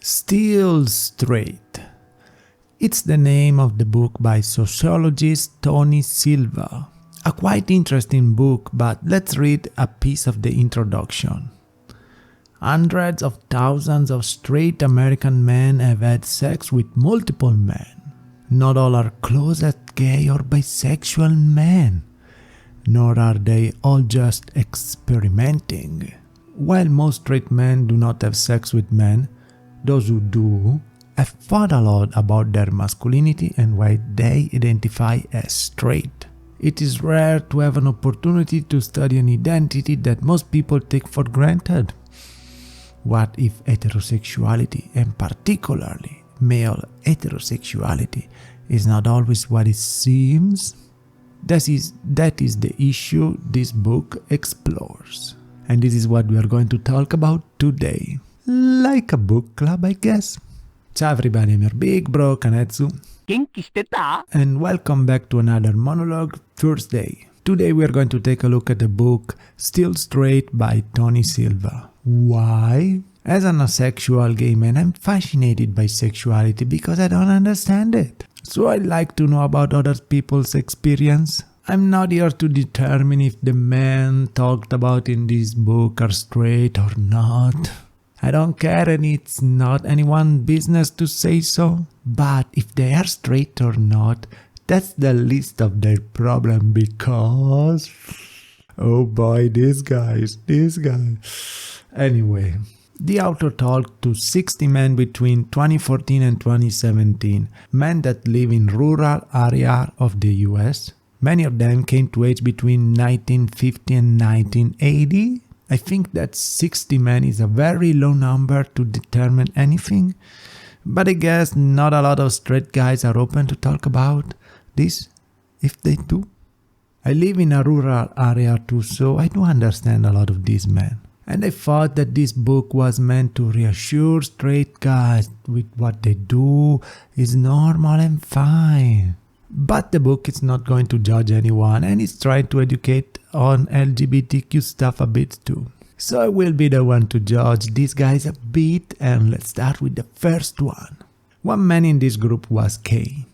Still Straight. It's the name of the book by sociologist Tony Silva. A quite interesting book, but let's read a piece of the introduction. Hundreds of thousands of straight American men have had sex with multiple men. Not all are closet gay or bisexual men, nor are they all just experimenting. While most straight men do not have sex with men, those who do have thought a lot about their masculinity and why they identify as straight. It is rare to have an opportunity to study an identity that most people take for granted. What if heterosexuality, and particularly male heterosexuality, is not always what it seems? That is the issue this book explores. And this is what we are going to talk about today. Like a book club, I guess. Ciao everybody, I'm your big bro Kanetsu. And welcome back to another Monologue Thursday. Today we are going to take a look at the book Still Straight by Tony Silva. Why? As an asexual gay man, I'm fascinated by sexuality because I don't understand it. So I like to know about other people's experience. I'm not here to determine if the men talked about in this book are straight or not. I don't care, and it's not anyone's business to say so. But if they are straight or not, that's the least of their problem because... oh boy, these guys. Anyway, the author talked to 60 men between 2014 and 2017, men that live in rural areas of the US. Many of them came to age between 1950 and 1980. I think that 60 men is a very low number to determine anything, but I guess not a lot of straight guys are open to talk about this, if they do. I live in a rural area too, so I do understand a lot of these men. And I thought that this book was meant to reassure straight guys with what they do is normal and fine. But the book is not going to judge anyone, and it's trying to educate on LGBTQ stuff a bit too. So I will be the one to judge these guys a bit, and let's start with the first one. One man in this group was Kane,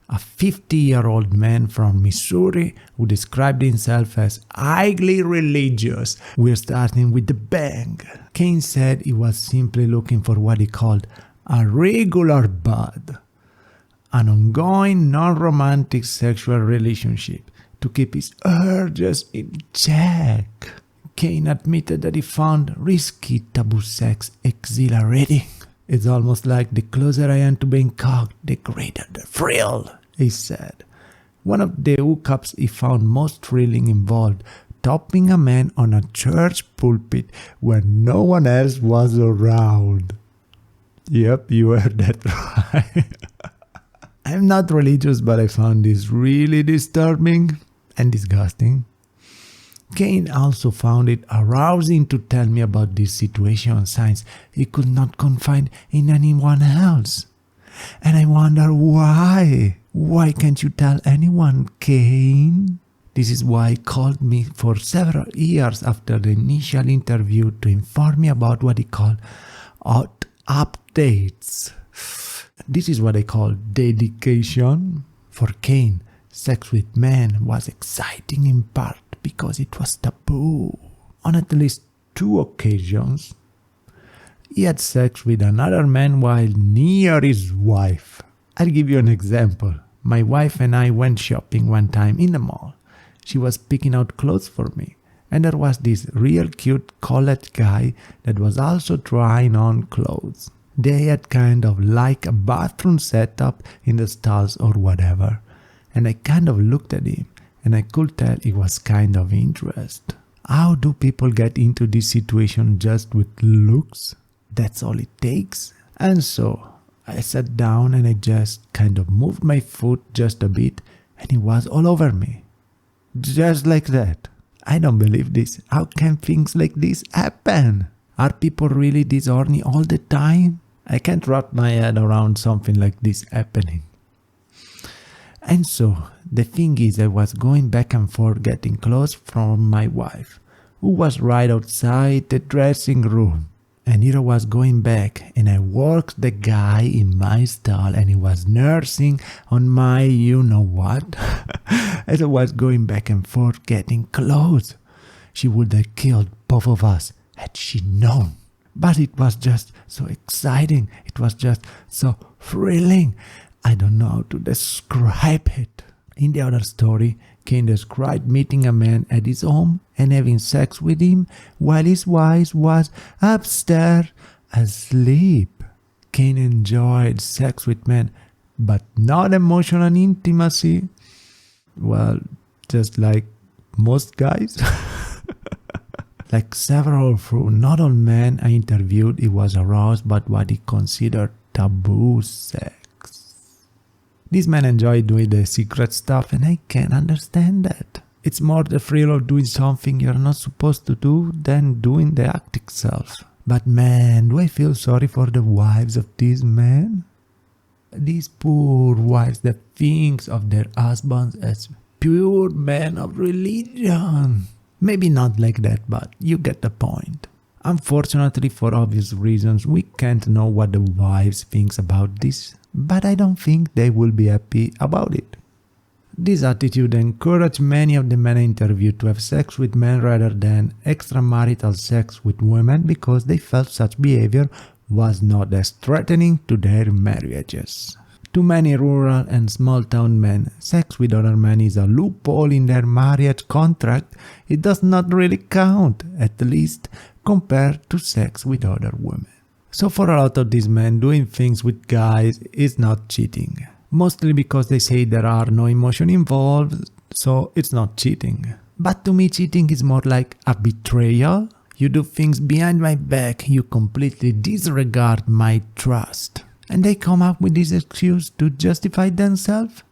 a 50-year-old man from Missouri who described himself as highly religious. We're starting with the bang. Kane said he was simply looking for what he called a regular bud, an ongoing non-romantic sexual relationship to keep his urges in check. Kane admitted that he found risky taboo sex exhilarating. It's almost like the closer I am to being cocked, the greater the thrill, he said. One of the hookups he found most thrilling involved topping a man on a church pulpit when no one else was around. Yep, you heard that right. I'm not religious, but I found this really disturbing and disgusting. Kane also found it arousing to tell me about this situation since he could not confide in anyone else. And I wonder why. Why can't you tell anyone, Kane? This is why he called me for several years after the initial interview to inform me about what he called updates. This is what I call dedication. For Kane, sex with men was exciting in part because it was taboo. On at least 2 occasions, he had sex with another man while near his wife. I'll give you an example. My wife and I went shopping one time in the mall. She was picking out clothes for me, and there was this real cute college guy that was also trying on clothes. They had kind of like a bathroom setup in the stalls or whatever, and I kind of looked at him and I could tell he was kind of interested. How do people get into this situation just with looks? That's all it takes. And so I sat down and I just kind of moved my foot just a bit and he was all over me. Just like that. I don't believe this. How can things like this happen? Are people really this horny all the time? I can't wrap my head around something like this happening. And so, the thing is, I was going back and forth getting clothes from my wife, who was right outside the dressing room. And Hiro was going back, and I worked the guy in my stall, and he was nursing on my you-know-what. As I was going back and forth getting close. She would have killed both of us had she known. But it was just so exciting. It was just so thrilling. I don't know how to describe it. In the other story, Kane described meeting a man at his home and having sex with him while his wife was upstairs asleep. Kane enjoyed sex with men, but not emotional intimacy. Well, just like most guys. Like several through not all men I interviewed, he was aroused by what he considered taboo sex. These men enjoy doing the secret stuff, and I can understand that. It's more the thrill of doing something you're not supposed to do than doing the act itself. But man, do I feel sorry for the wives of these men? These poor wives that think of their husbands as pure men of religion. Maybe not like that, but you get the point. Unfortunately, for obvious reasons, we can't know what the wives think about this, but I don't think they will be happy about it. This attitude encouraged many of the men I interviewed to have sex with men rather than extramarital sex with women because they felt such behavior was not as threatening to their marriages. To many rural and small-town men, sex with other men is a loophole in their marriage contract. It does not really count, at least compared to sex with other women. So for a lot of these men, doing things with guys is not cheating. Mostly because they say there are no emotion involved, so it's not cheating. But to me, cheating is more like a betrayal. You do things behind my back, you completely disregard my trust. And they come up with this excuse to justify themselves?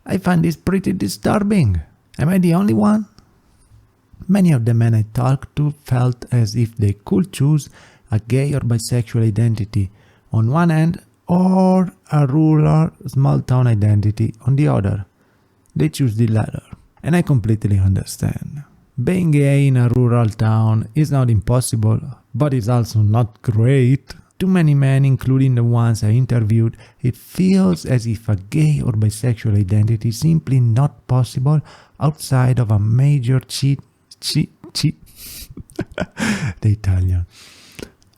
I find this pretty disturbing. Am I the only one? Many of the men I talked to felt as if they could choose a gay or bisexual identity on one end or a rural small-town identity on the other. They choose the latter, and I completely understand. Being gay in a rural town is not impossible, but it's also not great. To many men, including the ones I interviewed, it feels as if a gay or bisexual identity is simply not possible outside of a major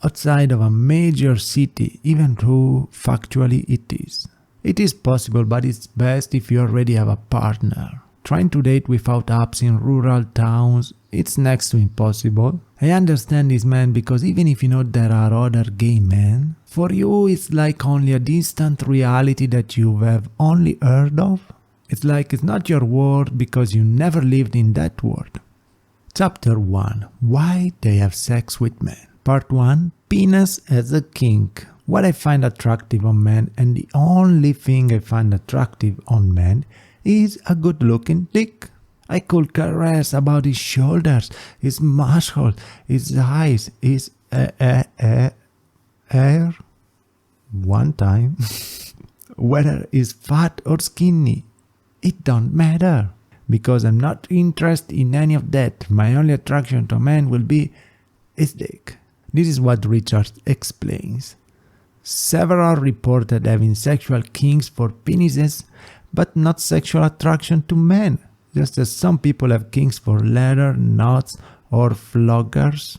outside of a major city, even though factually it is. It is possible, but it's best if you already have a partner. Trying to date without apps in rural towns, it's next to impossible. I understand this man because even if you know there are other gay men, for you it's like only a distant reality that you have only heard of. It's like it's not your world because you never lived in that world. Chapter 1. Why they have sex with men. Part 1. Penis as a kink. What I find attractive on men, and the only thing I find attractive on men, is a good-looking dick. I could caress about his shoulders, his muscles, his eyes, his hair. One time. Whether he's fat or skinny, it don't matter. Because I'm not interested in any of that. My only attraction to a man will be his dick. This is what Richard explains. Several reported having sexual kinks for penises, but not sexual attraction to men, just as some people have kinks for leather, nuts, or floggers.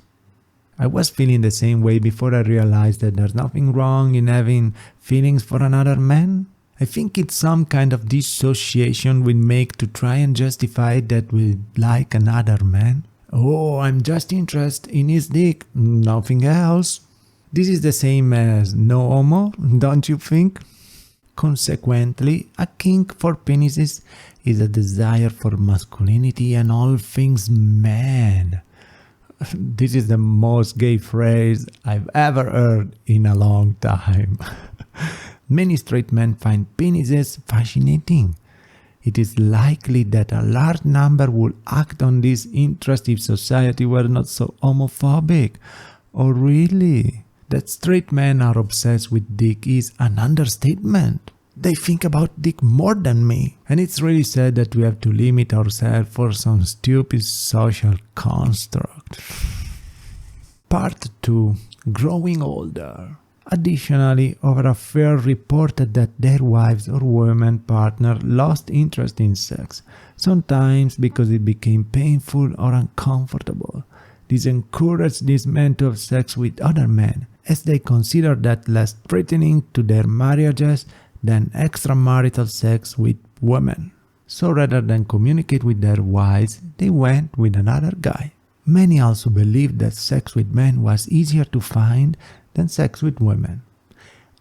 I was feeling the same way before I realized that there's nothing wrong in having feelings for another man. I think it's some kind of dissociation we make to try and justify that we like another man. Oh, I'm just interested in his dick, nothing else. This is the same as no homo, don't you think? Consequently, a kink for penises is a desire for masculinity and all things man. This is the most gay phrase I've ever heard in a long time. Many straight men find penises fascinating. It is likely that a large number would act on this interest if society were not so homophobic. Oh really? That straight men are obsessed with dick is an understatement. They think about dick more than me. And it's really sad that we have to limit ourselves for some stupid social construct. Part 2. growing older. Additionally, other affairs reported that their wives or women partner lost interest in sex, sometimes because it became painful or uncomfortable. This encouraged these men to have sex with other men, as they considered that less threatening to their marriages than extramarital sex with women. So rather than communicate with their wives, they went with another guy. Many also believed that sex with men was easier to find than sex with women.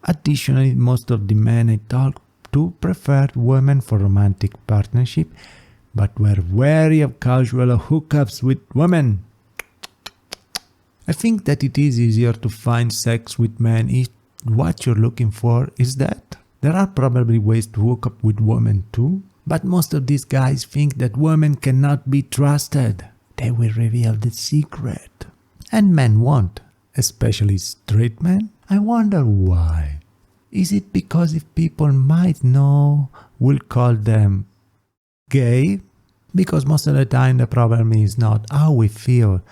Additionally, most of the men I talked to preferred women for romantic partnership, but were wary of casual hookups with women. I think that it is easier to find sex with men if what you're looking for is that. There are probably ways to hook up with women too, but most of these guys think that women cannot be trusted. They will reveal the secret. And men won't, especially straight men. I wonder why. Is it because if people might know, we'll call them gay? Because most of the time the problem is not how we feel,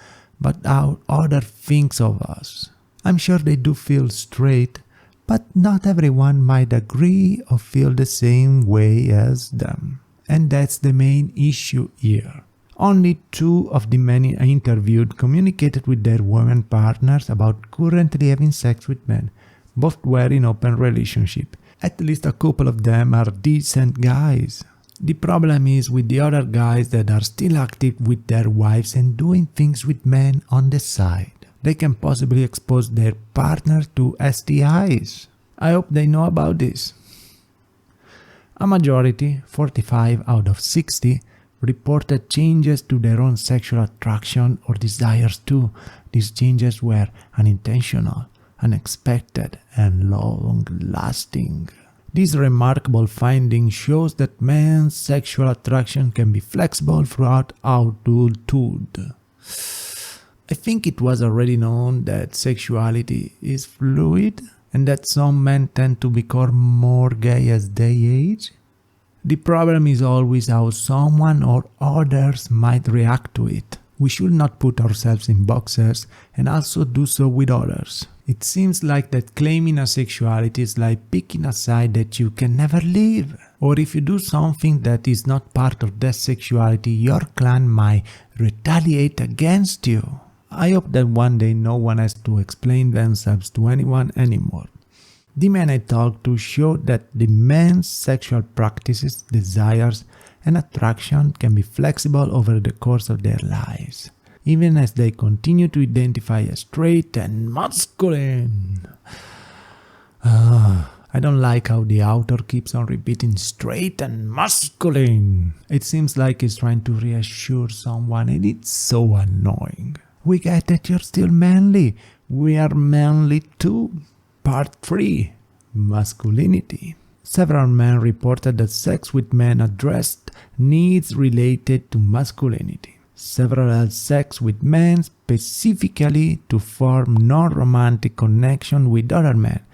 but how others think of us. I'm sure they do feel straight, but not everyone might agree or feel the same way as them. And that's the main issue here. Only 2 of the many I interviewed communicated with their women partners about currently having sex with men. Both were in open relationship. At least a couple of them are decent guys. The problem is with the other guys that are still active with their wives and doing things with men on the side. They can possibly expose their partner to STIs. I hope they know about this. A majority, 45 out of 60, reported changes to their own sexual attraction or desires too. These changes were unintentional, unexpected, and long-lasting. This remarkable finding shows that men's sexual attraction can be flexible throughout adulthood. I think it was already known that sexuality is fluid and that some men tend to become more gay as they age. The problem is always how someone or others might react to it. We should not put ourselves in boxes and also do so with others. It seems like that claiming a sexuality is like picking a side that you can never leave. Or if you do something that is not part of that sexuality, your clan might retaliate against you. I hope that one day no one has to explain themselves to anyone anymore. The men I talked to showed that the men's sexual practices, desires, and attraction can be flexible over the course of their lives, even as they continue to identify as straight and masculine. I don't like how the author keeps on repeating straight and masculine. It seems like he's trying to reassure someone, and it's so annoying. We get that you're still manly. We are manly too. Part 3. Masculinity. Several men reported that sex with men addressed needs related to masculinity. Several had sex with men specifically to form non-romantic connection with other men,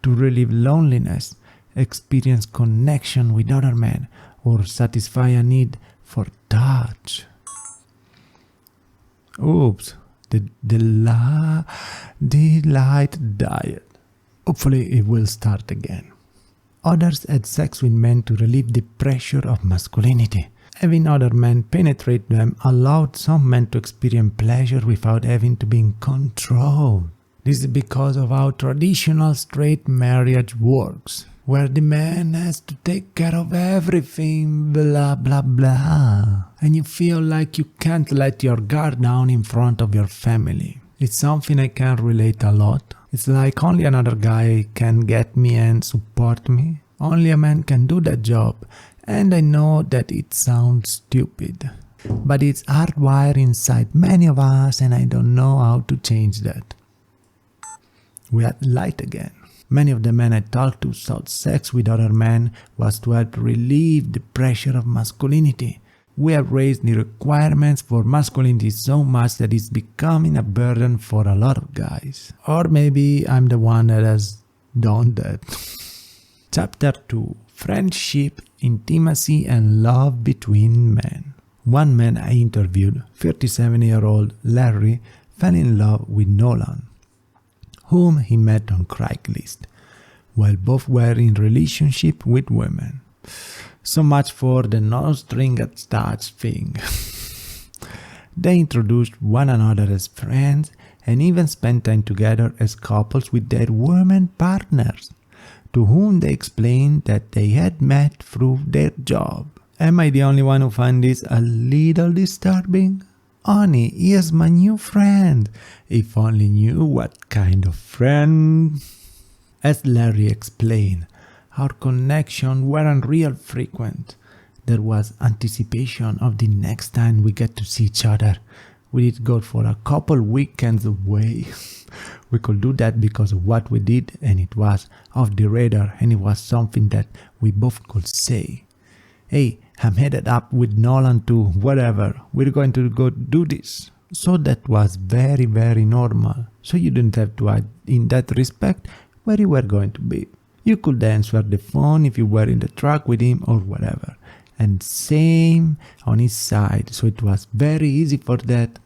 to relieve loneliness, experience connection with other men, or satisfy a need for touch. Oops, the light died. Hopefully it will start again. Others had sex with men to relieve the pressure of masculinity. Having other men penetrate them allowed some men to experience pleasure without having to be in control. This is because of how traditional straight marriage works, where the man has to take care of everything, blah blah blah. And you feel like you can't let your guard down in front of your family. It's something I can relate a lot. It's like only another guy can get me and support me. Only a man can do that job. And I know that it sounds stupid. But it's hardwired inside many of us and I don't know how to change that. We had light again. Many of the men I talked to thought sex with other men was to help relieve the pressure of masculinity. We have raised the requirements for masculinity so much that it's becoming a burden for a lot of guys. Or maybe I'm the one that has done that. Chapter 2. Friendship, Intimacy and Love Between Men. One man I interviewed, 37-year-old Larry, fell in love with Nolan. whom he met on Craigslist, while both were in relationship with women. So much for the no string attached thing. They introduced one another as friends and even spent time together as couples with their women partners, to whom they explained that they had met through their job. Am I the only one who finds this a little disturbing? Honey, he is my new friend. If only knew what kind of friend. As Larry explained, our connection weren't real frequent. There was anticipation of the next time we get to see each other. We did go for a couple weekends away. We could do that because of what we did, and it was off the radar, and it was something that we both could say. Hey, I'm headed up with Nolan to whatever, we're going to go do this. So that was very, very normal. So you didn't have to add in that respect where you were going to be. You could answer the phone if you were in the truck with him or whatever. And same on his side, so it was very easy for that.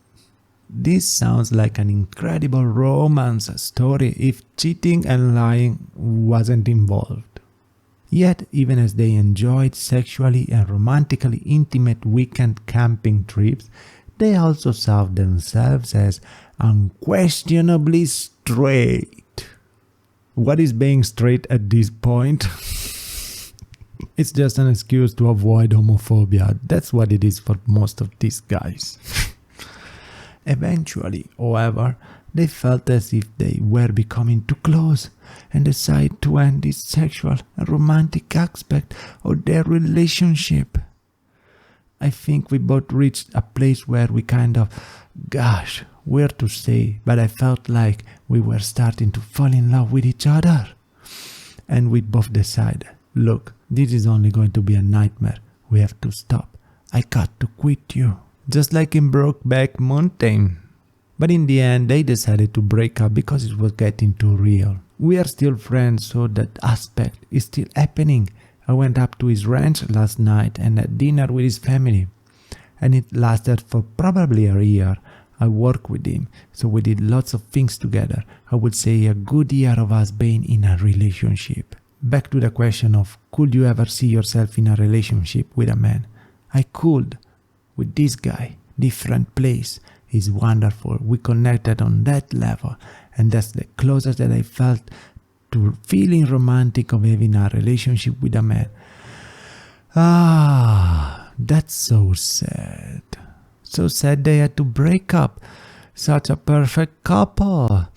This sounds like an incredible romance story if cheating and lying wasn't involved. Yet, even as they enjoyed sexually and romantically intimate weekend camping trips, they also saw themselves as unquestionably straight. What is being straight at this point? It's just an excuse to avoid homophobia. That's what it is for most of these guys. Eventually, however, they felt as if they were becoming too close and decided to end this sexual and romantic aspect of their relationship. I think we both reached a place where we kind of, gosh, weird to say, but I felt like we were starting to fall in love with each other. And we both decided, look, this is only going to be a nightmare. We have to stop. I got to quit you. Just like in Brokeback Mountain. But in the end, they decided to break up because it was getting too real. We are still friends, so that aspect is still happening. I went up to his ranch last night and had dinner with his family. And it lasted for probably a year. I worked with him, so we did lots of things together. I would say a good year of us being in a relationship. Back to the question of, could you ever see yourself in a relationship with a man? I could. With this guy, different place. He's wonderful. We connected on that level, and that's the closest that I felt to feeling romantic of having a relationship with a man. That's so sad. So sad they had to break up. Such a perfect couple.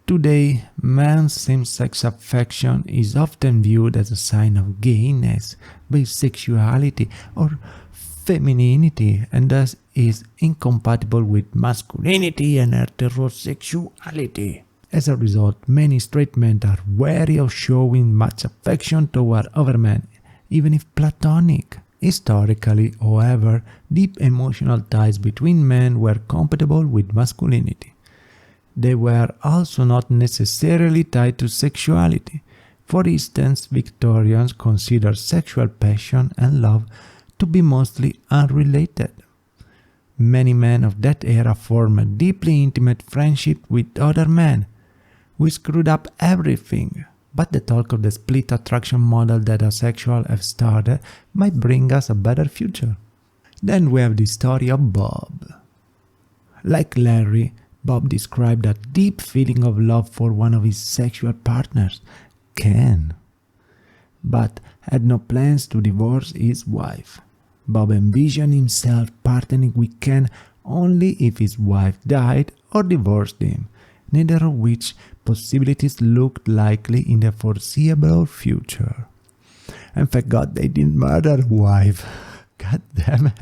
Today, man's same-sex affection is often viewed as a sign of gayness, bisexuality, or femininity, and thus is incompatible with masculinity and heterosexuality. As a result, many straight men are wary of showing much affection toward other men, even if platonic. Historically, however, deep emotional ties between men were compatible with masculinity. They were also not necessarily tied to sexuality. For instance, Victorians considered sexual passion and love to be mostly unrelated. Many men of that era formed a deeply intimate friendship with other men. We screwed up everything, but the talk of the split attraction model that asexuals have started might bring us a better future. Then we have the story of Bob. Like Larry, Bob described a deep feeling of love for one of his sexual partners, Kane, but had no plans to divorce his wife. Bob envisioned himself partnering with Kane only if his wife died or divorced him, neither of which possibilities looked likely in the foreseeable future. And thank God they didn't murder the wife. God damn it.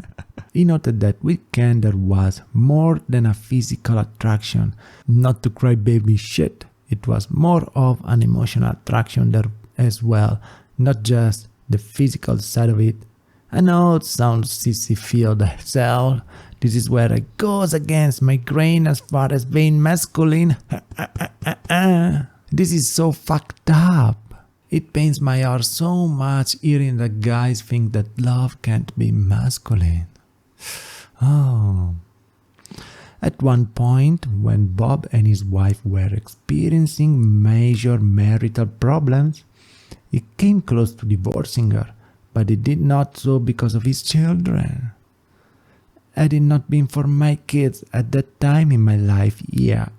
He noted that with Kane there was more than a physical attraction. Not to cry baby shit, it was more of an emotional attraction there as well, not just the physical side of it. I know it sounds sissy-filled as hell. This is where I goes against my grain as far as being masculine. This is so fucked up. It pains my heart so much hearing that guys think that love can't be masculine. Oh. At one point, when Bob and his wife were experiencing major marital problems, he came close to divorcing her, but he did not so because of his children. Had it not been for my kids at that time in my life,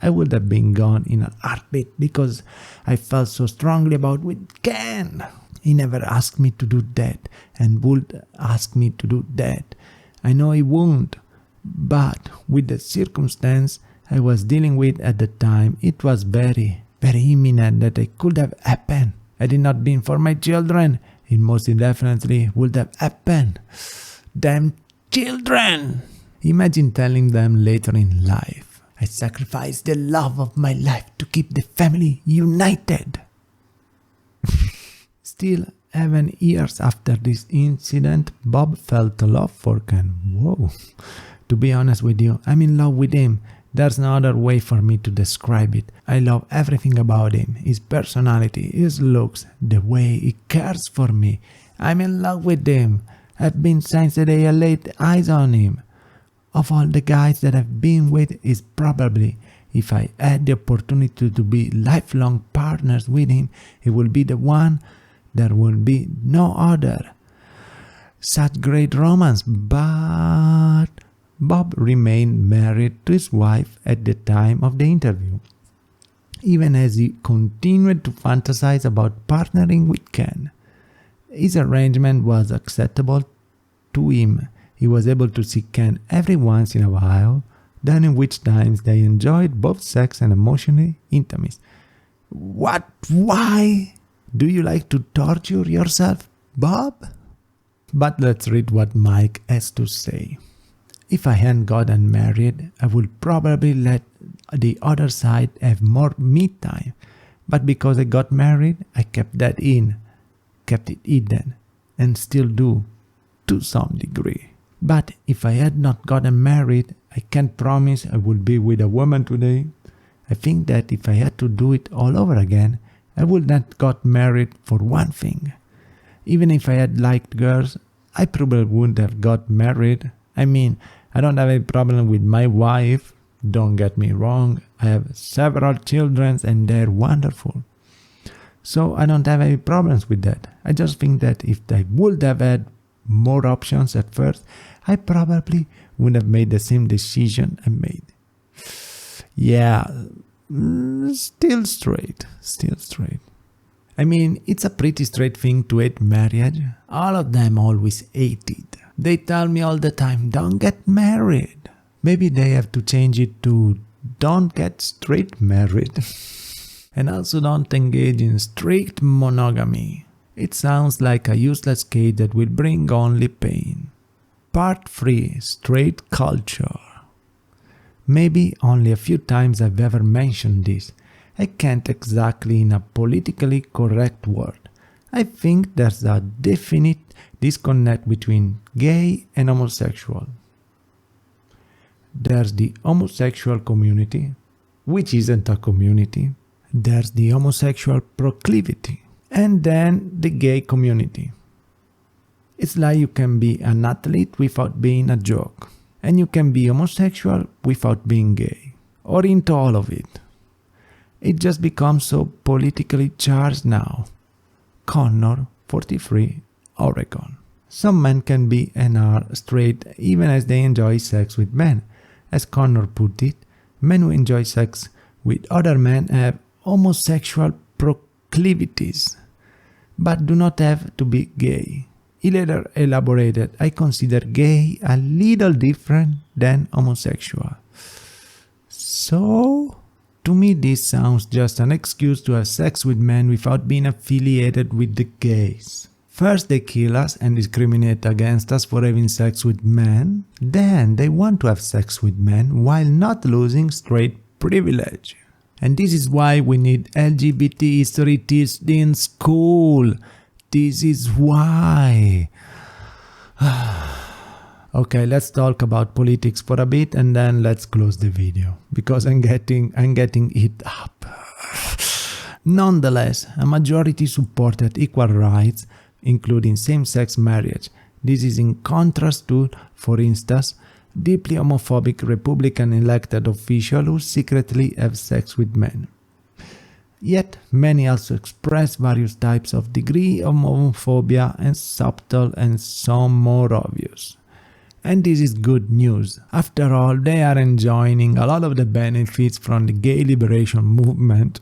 I would have been gone in a heartbeat because I felt so strongly about with Kane. He never asked me to do that and would ask me to do that. I know he won't, but with the circumstance I was dealing with at the time, it was very, very imminent that it could have happened. Had it not been for my children, it most definitely would have happened. Damn children! Imagine telling them later in life, I sacrificed the love of my life to keep the family united. Still, 7 years after this incident, Bob felt a love for Ken. Whoa. To be honest with you, I'm in love with him. There's no other way for me to describe it. I love everything about him. His personality, his looks, the way he cares for me. I'm in love with him. I've been since the day I laid eyes on him. Of all the guys that I've been with, is probably, if I had the opportunity to be lifelong partners with him, he will be the one. There will be no other. Such great romance, but Bob remained married to his wife at the time of the interview, even as he continued to fantasize about partnering with Ken. His arrangement was acceptable to him. He was able to see Ken every once in a while, during which times they enjoyed both sex and emotional intimacy. What? Why? Do you like to torture yourself, Bob? But let's read what Mike has to say. If I hadn't gotten married, I would probably let the other side have more me time. But because I got married, I kept that in, kept it hidden, and still do, to some degree. But if I had not gotten married, I can't promise I would be with a woman today. I think that if I had to do it all over again, I would not got married for one thing. Even if I had liked girls, I probably wouldn't have got married. I mean, I don't have a problem with my wife, don't get me wrong. I have several children and they're wonderful. So I don't have any problems with that. I just think that if I would have had more options at first, I probably would have made the same decision I made. Still straight. I mean, it's a pretty straight thing to hate marriage. All of them always hate it. They tell me all the time, don't get married. Maybe they have to change it to don't get straight married. And also don't engage in strict monogamy. It sounds like a useless cage that will bring only pain. Part 3. Straight culture. Maybe only a few times I've ever mentioned this. I can't exactly in a politically correct word. I think there's a definite disconnect between gay and homosexual. There's the homosexual community, which isn't a community. There's the homosexual proclivity, and then the gay community. It's like you can be an athlete without being a joke, and you can be homosexual without being gay, or into all of it. It just becomes so politically charged now. Connor, 43, Oregon. Some men can be and are straight even as they enjoy sex with men. As Connor put it, men who enjoy sex with other men have homosexual proclivities, but do not have to be gay. He later elaborated, I consider gay a little different than homosexual. So, to me this sounds just an excuse to have sex with men without being affiliated with the gays. First they kill us and discriminate against us for having sex with men, then they want to have sex with men while not losing straight privilege. And this is why we need LGBT history taught in school. This is why. Okay, let's talk about politics for a bit and then let's close the video because I'm getting it up. Nonetheless, a majority supported equal rights, including same-sex marriage. This is in contrast to, for instance, deeply homophobic Republican elected officials who secretly have sex with men. Yet, many also express various types of degree of homophobia, and subtle and some more obvious. And this is good news. After all, they are enjoying a lot of the benefits from the gay liberation movement.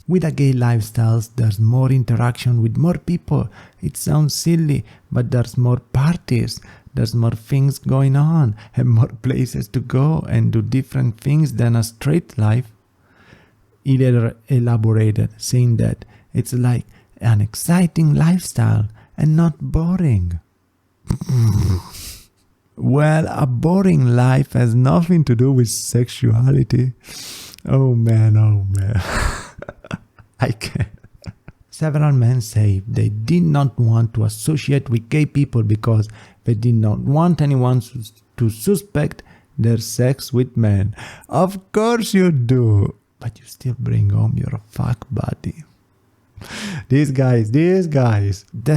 With a gay lifestyle, there's more interaction with more people. It sounds silly, but there's more parties, there's more things going on, and more places to go and do different things than a straight life. He later elaborated, saying that it's like an exciting lifestyle and not boring. Well, a boring life has nothing to do with sexuality. Oh man, I can't. Several men say they did not want to associate with gay people because they did not want anyone to suspect their sex with men. Of course you do, but you still bring home your fuck buddy. These guys, there's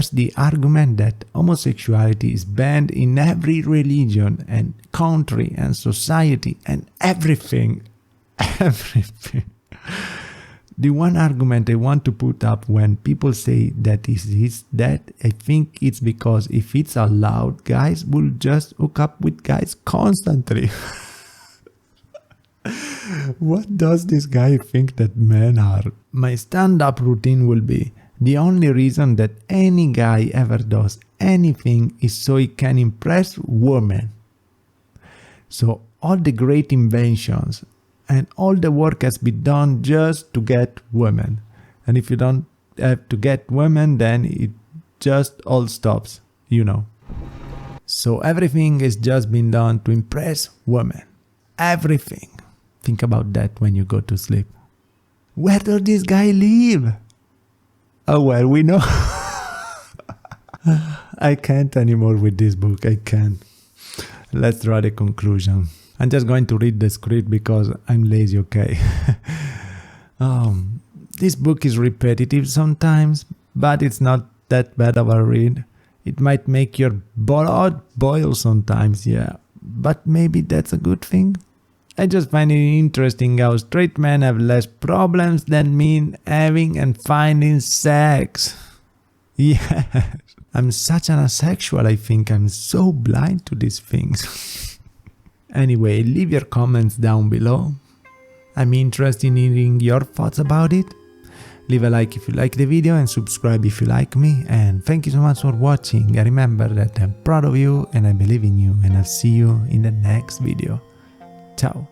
the argument that homosexuality is banned in every religion and country and society and everything. The one argument I want to put up when people say that is that I think it's because if it's allowed, guys will just hook up with guys constantly. What does this guy think that men are? My stand-up routine will be, the only reason that any guy ever does anything is so he can impress women. So all the great inventions and all the work has been done just to get women. And if you don't have to get women, then it just all stops, you know. So everything is just been done to impress women. Everything. Think about that when you go to sleep. Where does this guy live? Oh well, we know. I can't anymore with this book, I can't. Let's draw the conclusion. I'm just going to read the script because I'm lazy, okay? This book is repetitive sometimes, but it's not that bad of a read. It might make your blood boil sometimes, yeah, but maybe that's a good thing. I just find it interesting how straight men have less problems than me having and finding sex. Yes, I'm such an asexual, I think I'm so blind to these things. Anyway, leave your comments down below. I'm interested in hearing your thoughts about it. Leave a like if you like the video and subscribe if you like me. And thank you so much for watching. And remember that I'm proud of you and I believe in you, and I'll see you in the next video. Ciao.